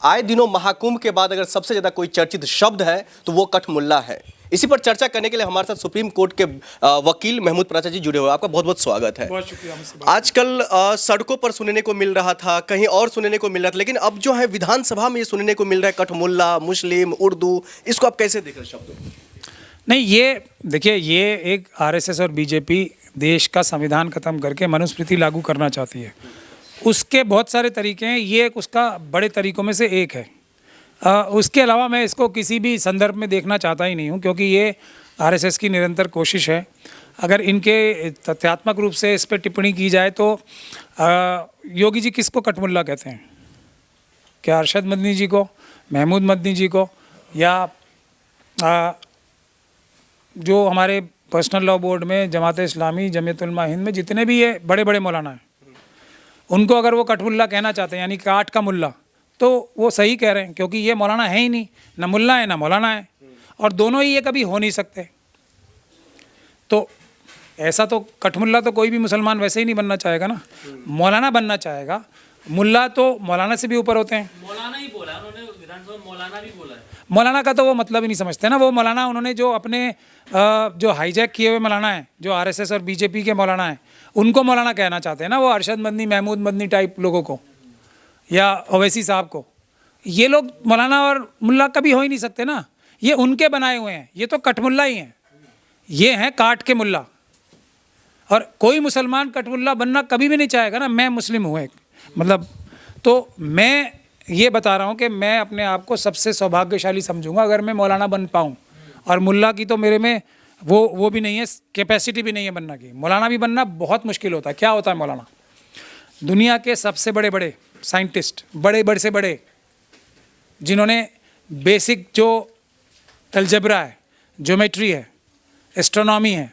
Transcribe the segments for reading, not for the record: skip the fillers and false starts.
आए दिनों महाकुंभ के बाद अगर सबसे ज्यादा कोई चर्चित शब्द है तो वो कठमुल्ला है। इसी पर चर्चा करने के लिए हमारे साथ सुप्रीम कोर्ट के वकील महमूद पराचा जी जुड़े हुए हैं। आपका बहुत बहुत स्वागत है। बहुत शुक्रिया। आजकल सड़कों पर सुनने को मिल रहा था, कहीं और सुनने को मिल रहा था, लेकिन अब जो है विधानसभा में ये सुनने को मिल रहा है कठमुल्ला, मुस्लिम, उर्दू। इसको आप कैसे देख रहे हैं शब्दों? नहीं, ये देखिए, ये एक आरएसएस और बीजेपी देश का संविधान खत्म करके मनुस्मृति लागू करना चाहती है। उसके बहुत सारे तरीके हैं, ये एक उसका बड़े तरीकों में से एक है। उसके अलावा मैं इसको किसी भी संदर्भ में देखना चाहता ही नहीं हूँ, क्योंकि ये आरएसएस की निरंतर कोशिश है। अगर इनके तथ्यात्मक रूप से इस पर टिप्पणी की जाए तो योगी जी किसको कठमुल्ला कहते हैं? क्या अरशद मदनी जी को, महमूद मदनी जी को, या जो हमारे पर्सनल लॉ बोर्ड में जमात-ए इस्लामी, जमीयत उलमा हिंद में जितने भी ये बड़े बड़े मौलाना हैं, उनको अगर वो कठमुल्ला कहना चाहते हैं, यानी काट का मुल्ला, तो वो सही कह रहे हैं, क्योंकि ये मौलाना है ही नहीं, ना मुल्ला है ना मौलाना है, और दोनों ही ये कभी हो नहीं सकते। तो ऐसा तो कठमुल्ला तो कोई भी मुसलमान वैसे ही नहीं बनना चाहेगा ना, मौलाना बनना चाहेगा। मुल्ला तो मौलाना से भी ऊपर होते हैं। मौलाना ही बोला उन्होंने, विधानसभा में मौलाना भी बोला है। मौलाना का तो वो मतलब ही नहीं समझते ना। वो मौलाना उन्होंने जो अपने जो हाईजैक किए हुए मौलाना हैं, जो आरएसएस और बीजेपी के मौलाना हैं, उनको मौलाना कहना चाहते हैं ना, वो अरशद मदनी, महमूद मदनी टाइप लोगों को, या ओवैसी साहब को। ये लोग मौलाना और मुल्ला कभी हो ही नहीं सकते ना, ये उनके बनाए हुए हैं, ये तो कठमुल्ला ही हैं, ये हैं काट के मुल्ला। और कोई मुसलमान कठमुल्ला बनना कभी भी नहीं चाहेगा ना। मैं मुस्लिम हूँ एक, मतलब, तो मैं ये बता रहा हूँ कि मैं अपने आप को सबसे सौभाग्यशाली समझूंगा अगर मैं मौलाना बन पाऊँ। और मुल्ला की तो मेरे में वो भी नहीं है, कैपेसिटी भी नहीं है बनना की। मौलाना भी बनना बहुत मुश्किल होता है। क्या होता है मौलाना? दुनिया के सबसे बड़े बड़े साइंटिस्ट, बड़े से बड़े, जिन्होंने बेसिक जो अलजेब्रा है, ज्योमेट्री है, एस्ट्रोनॉमी है,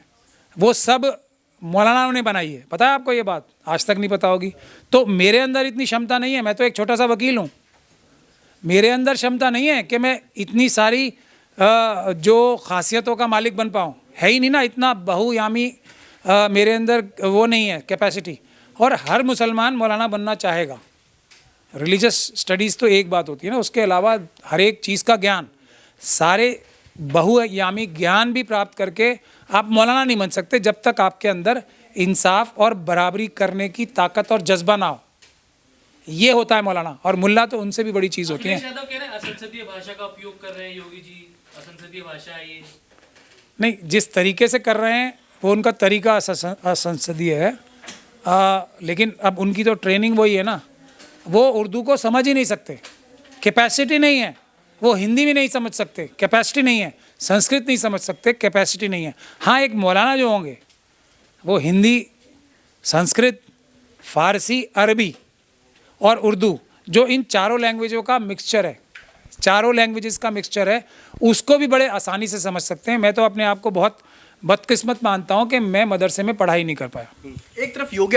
वो सब मौलानाओं ने बनाई है। पता है आपको ये बात? आज तक नहीं पता होगी। तो मेरे अंदर इतनी क्षमता नहीं है, मैं तो एक छोटा सा वकील हूँ। मेरे अंदर क्षमता नहीं है कि मैं इतनी सारी जो खासियतों का मालिक बन पाऊँ। है ही नहीं ना, इतना बहुयामी मेरे अंदर वो नहीं है कैपेसिटी। और हर मुसलमान मौलाना बनना चाहेगा। रिलीजियस स्टडीज़ तो एक बात होती है ना, उसके अलावा हर एक चीज़ का ज्ञान, सारे बहुयामी ज्ञान भी प्राप्त करके आप मौलाना नहीं बन सकते जब तक आपके अंदर इंसाफ और बराबरी करने की ताकत और जज्बा ना हो। ये होता है मौलाना। और मुल्ला तो उनसे भी बड़ी चीज़ होती है। यादव कह रहे हैं असंसदीय भाषा का उपयोग कर रहे हैं योगी जी, असंसदीय भाषा है ये। नहीं, जिस तरीके से कर रहे हैं वो उनका तरीका असंसदीय है। लेकिन अब उनकी तो ट्रेनिंग वही है ना, वो उर्दू को समझ ही नहीं सकते, कैपेसिटी नहीं है। वो हिंदी भी नहीं समझ सकते, कैपेसिटी नहीं है। संस्कृत नहीं समझ सकते, कैपेसिटी नहीं है। हाँ, एक मौलाना जो होंगे वो हिंदी, संस्कृत, फारसी, अरबी और उर्दू, जो इन चारों लैंग्वेजों का मिक्सचर है, चारों लैंग्वेजेस का मिक्सचर है, उसको भी बड़े आसानी से समझ सकते हैं। मैं तो अपने आप को बहुत बदकिस्मत मानता हूँ कि मैं मदरसे में पढ़ाई नहीं कर पाया। एक तरफ योगी